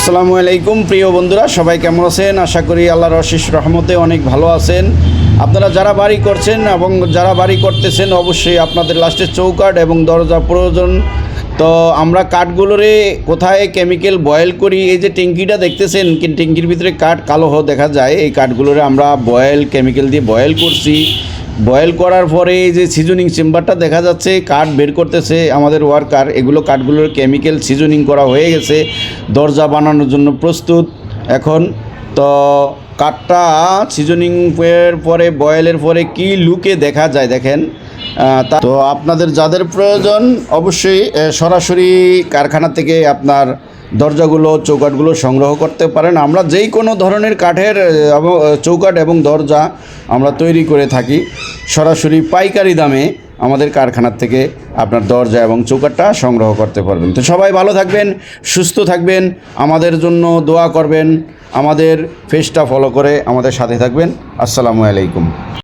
আসসালামু আলাইকুম প্রিয় বন্ধুরা, সবাই কেমন আছেন? আশা করি আল্লাহর অশেষ রহমতে অনেক ভালো আছেন। আপনারা যারা বাড়ি করছেন এবং যারা বাড়ি করতেছেন, অবশ্যই আপনাদের লাস্টে চৌকাঠ এবং দরজা প্রয়োজন। তো আমরা কাঠগুলোরে কোথায় কেমিক্যাল বয়েল করি, এই যে ট্যাঙ্কিটা দেখতেছেন, ট্যাঙ্কির ভিতরে কাঠ কালো দেখা যায়, এই কাঠগুলোরে আমরা কেমিক্যাল দিয়ে বয়েল করছি। বয়েল করার পরে এই যে সিজনিং চেম্বারটা দেখা যাচ্ছে, কাঠ বের করতেছে আমাদের ওয়ার্কার, এগুলো কাঠগুলোর কেমিক্যাল সিজনিং করা হয়ে গেছে, দরজা বানানোর জন্য প্রস্তুত এখন। তো কাঠটা সিজনিং এর পরে, বয়েলের পরে কি লুকে দেখা যায় দেখেন। তো আপনাদের যাদের প্রয়োজন অবশ্যই সরাসরি কারখানা থেকে আপনার দরজাগুলো, চৌকাঠগুলো সংগ্রহ করতে পারেন। আমরা যেই কোনো ধরনের কাঠের চৌকাঠ এবং দরজা আমরা তৈরি করে থাকি সরাসরি পাইকারি দামে। আমাদের কারখানার থেকে আপনার দরজা এবং চৌকাঠটা সংগ্রহ করতে পারবেন। তো সবাই ভালো থাকবেন, সুস্থ থাকবেন, আমাদের জন্য দোয়া করবেন, আমাদের পেজটা ফলো করে আমাদের সাথে থাকবেন। আসসালামু আলাইকুম।